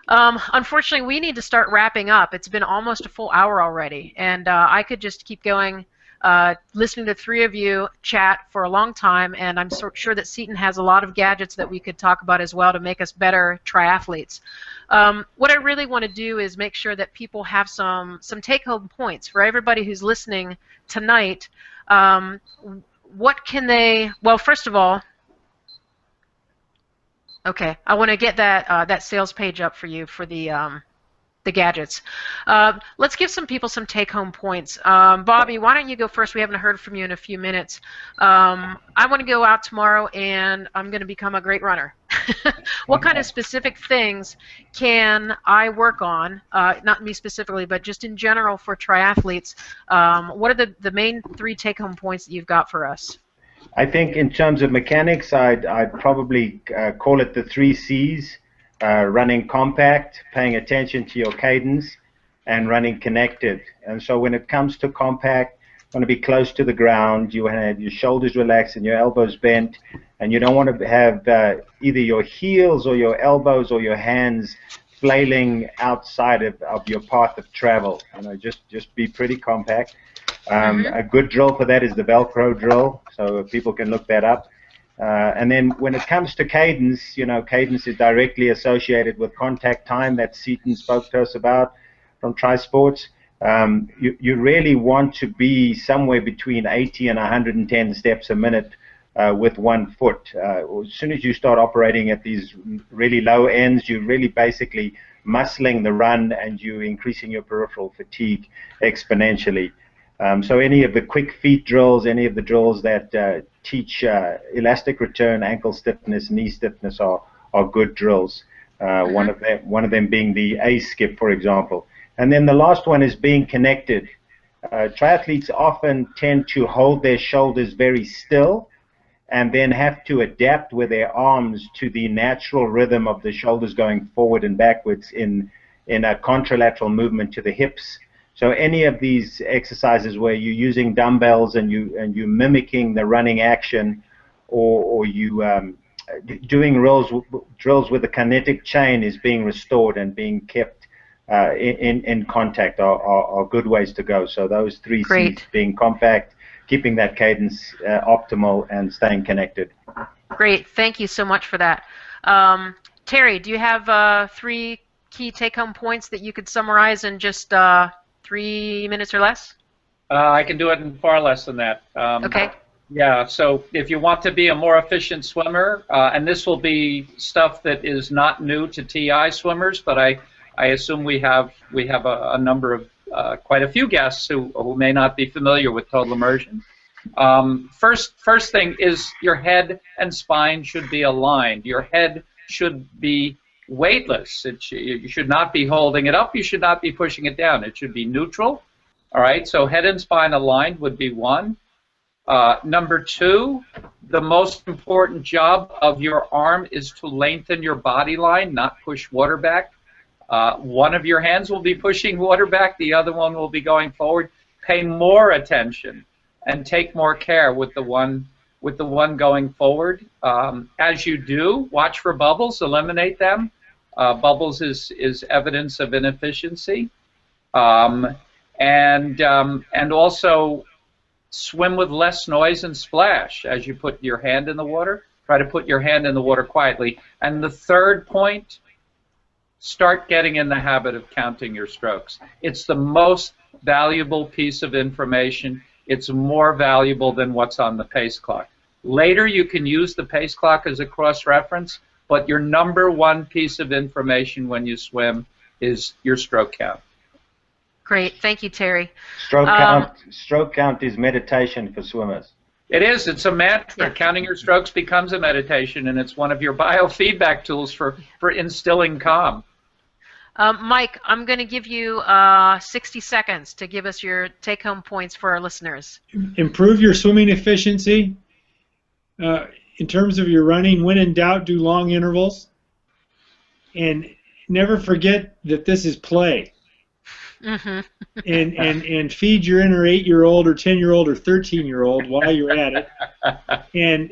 Unfortunately, we need to start wrapping up. It's been almost a full hour already, and I could just keep going, listening to three of you chat for a long time, and I'm sure that Seton has a lot of gadgets that we could talk about as well to make us better triathletes. What I really want to do is make sure that people have some take-home points for everybody who's listening tonight. What can they, well, first of all, okay, I want to get that sales page up for you for the gadgets. Let's give some people some take-home points. Bobby, why don't you go first? We haven't heard from you in a few minutes. I want to go out tomorrow and I'm going to become a great runner. What kind of specific things can I work on, not me specifically, but just in general for triathletes? What are the main three take-home points that you've got for us? I think in terms of mechanics, I'd probably call it the 3 C's. Running compact, paying attention to your cadence, and running connected. And so when it comes to compact, you want to be close to the ground, you want to have your shoulders relaxed and your elbows bent, and you don't want to have either your heels or your elbows or your hands flailing outside of your path of travel. You know, just be pretty compact. A good drill for that is the Velcro drill, so people can look that up. And then when it comes to cadence, you know, cadence is directly associated with contact time that Seton spoke to us about from TriSports. You really want to be somewhere between 80 and 110 steps a minute with 1 foot. As soon as you start operating at these really low ends, you're really basically muscling the run and you're increasing your peripheral fatigue exponentially. So any of the quick feet drills, any of the drills that teach elastic return, ankle stiffness, knee stiffness are good drills. One of them being the A skip, for example. And then the last one is being connected. Triathletes often tend to hold their shoulders very still and then have to adapt with their arms to the natural rhythm of the shoulders going forward and backwards in a contralateral movement to the hips. So any of these exercises where you're using dumbbells and you're mimicking the running action, or you doing drills with the kinetic chain is being restored and being kept in contact are good ways to go. So those 3 C's, being compact, keeping that cadence optimal, and staying connected. Great, thank you so much for that. Terry, do you have 3 key take-home points that you could summarize in just 3 minutes or less? I can do it in far less than that. Okay. Yeah, so if you want to be a more efficient swimmer, and this will be stuff that is not new to TI swimmers, but I assume we have a number of quite a few guests who may not be familiar with total immersion. First thing is your head and spine should be aligned. Your head should be weightless. You should not be holding it up. You should not be pushing it down. It should be neutral. All right, so head and spine aligned would be 1. Number 2, the most important job of your arm is to lengthen your body line, not push water back. One of your hands will be pushing water back. The other one will be going forward. Pay more attention and take more care with the one going forward. As you do, watch for bubbles, eliminate them. Bubbles is evidence of inefficiency, and also swim with less noise and splash as you put your hand in the water. Try to put your hand in the water quietly. And the third point, start getting in the habit of counting your strokes. It's the most valuable piece of information. It's more valuable than what's on the pace clock. Later, you can use the pace clock as a cross-reference, but your number 1 piece of information when you swim is your stroke count. Great, thank you, Terry. Stroke count is meditation for swimmers. It is. It's a mantra. Yeah. Counting your strokes becomes a meditation, and it's one of your biofeedback tools for instilling calm. Mike, I'm going to give you 60 seconds to give us your take-home points for our listeners. Improve your swimming efficiency. In terms of your running, when in doubt, do long intervals. And never forget that this is play. Mm-hmm. and feed your inner 8-year-old or 10-year-old or 13-year-old while you're at it, and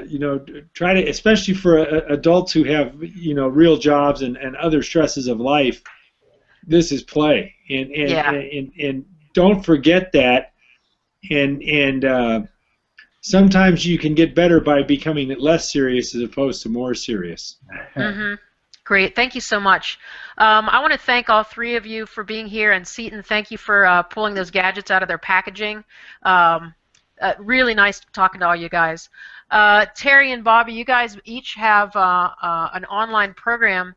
you know, try to, especially for adults who have, you know, real jobs and other stresses of life, this is play, and don't forget that, and sometimes you can get better by becoming less serious as opposed to more serious. Mm-hmm. Great, thank you so much. I want to thank all three of you for being here, and Seton, thank you for pulling those gadgets out of their packaging. Really nice talking to all you guys. Terry and Bobby, you guys each have an online program.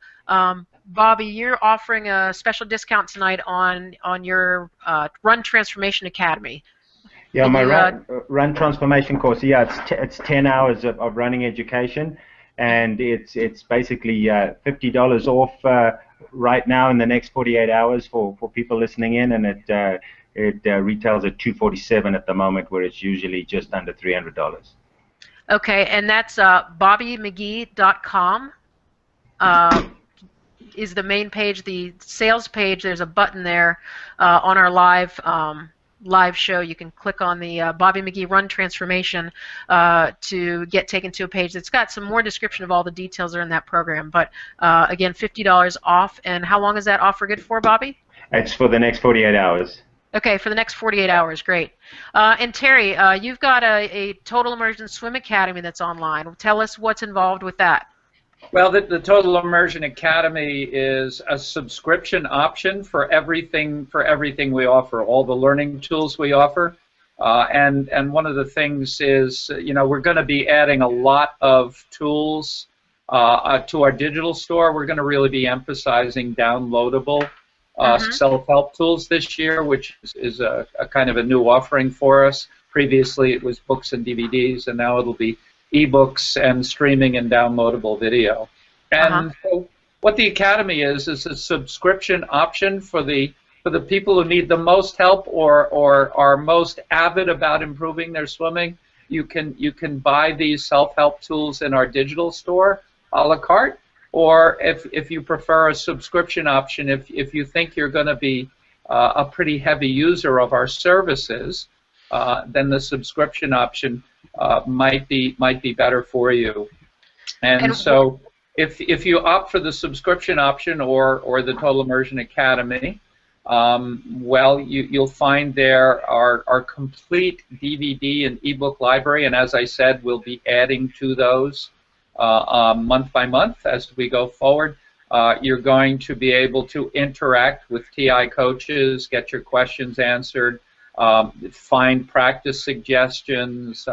Bobby, you're offering a special discount tonight on your Run Transformation Academy. Yeah, my run transformation course. Yeah, it's 10 hours of running education, and it's basically $50 off right now in the next 48 hours for people listening in, and it retails at $247 at the moment, where it's usually just under $300. Okay, and that's BobbyMcGee.com. Is the main page, the sales page. There's a button there on our live show. You can click on the Bobby McGee Run Transformation to get taken to a page that's got some more description of all the details that are in that program. But again, $50 off. And how long is that offer good for, Bobby? It's for the next 48 hours. Okay, for the next 48 hours, great. And Terry, you've got a Total Immersion Swim Academy that's online. Tell us what's involved with that. Well, the Total Immersion Academy is a subscription option for everything we offer, all the learning tools we offer. And one of the things is, you know, we're going to be adding a lot of tools to our digital store. We're going to really be emphasizing downloadable self-help tools this year, which is a kind of a new offering for us. Previously, it was books and DVDs, and now it'll be ebooks and streaming and downloadable video. And so what the Academy is a subscription option for the people who need the most help or are most avid about improving their swimming. You can buy these self-help tools in our digital store a la carte, or if you prefer a subscription option, if you think you're going to be a pretty heavy user of our services, then the subscription option might be better for you. And so if you opt for the subscription option or the Total Immersion Academy, well, you'll find there our complete DVD and ebook library, and as I said, we'll be adding to those month by month as we go forward. You're going to be able to interact with TI coaches, get your questions answered, find practice suggestions,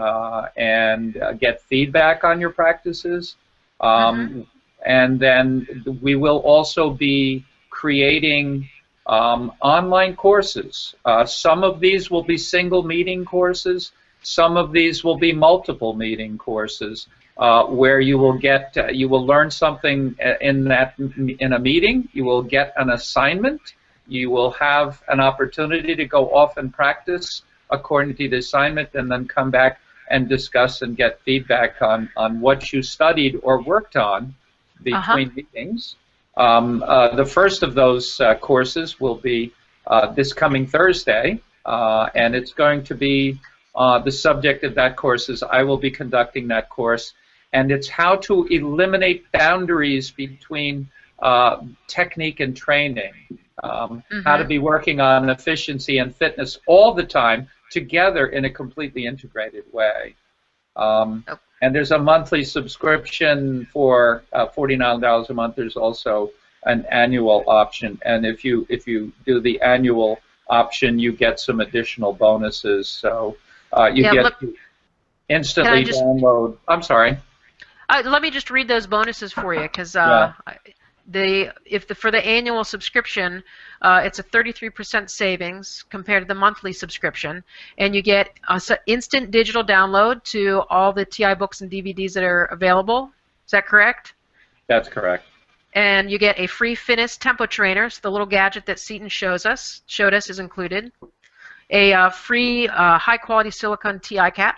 and get feedback on your practices. And then we will also be creating online courses. Some of these will be single meeting courses. Some of these will be multiple meeting courses, where you will learn something in a meeting. You will get an assignment. You will have an opportunity to go off and practice according to the assignment, and then come back and discuss and get feedback on what you studied or worked on between meetings. The first of those courses will be this coming Thursday, and it's going to be the subject of that course is I will be conducting that course, and it's how to eliminate boundaries between technique and training. How to be working on efficiency and fitness all the time together in a completely integrated way. And there's a monthly subscription for $49 a month. There's also an annual option, and if you do the annual option, you get some additional bonuses. So you get to instantly download. I'm sorry. Let me just read those bonuses for you, because for the annual subscription, it's a 33% savings compared to the monthly subscription, and you get instant digital download to all the TI books and DVDs that are available. Is that correct? That's correct. And you get a free fitness tempo trainer, so the little gadget that Seton showed us is included. A free high-quality silicone TI cap,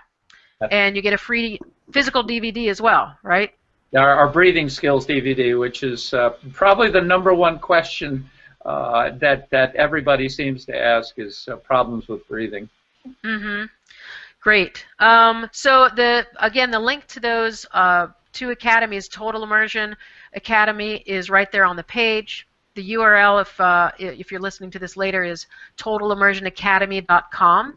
and you get a free physical DVD as well, right? Our breathing skills DVD, which is probably the #1 question that everybody seems to ask is problems with breathing. Mm-hmm. Great. So again, the link to those two academies, Total Immersion Academy, is right there on the page. The URL, if you're listening to this later, is totalimmersionacademy.com.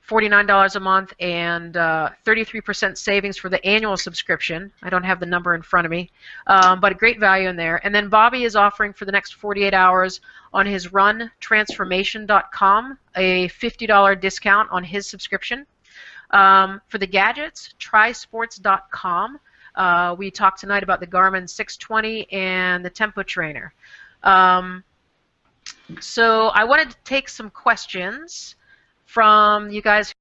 $49 a month and 33% savings for the annual subscription. I don't have the number in front of me, but a great value in there. And then Bobby is offering for the next 48 hours on his runtransformation.com a $50 discount on his subscription. For the gadgets, trisports.com. We talked tonight about the Garmin 620 and the Tempo Trainer. So I wanted to take some questions from you guys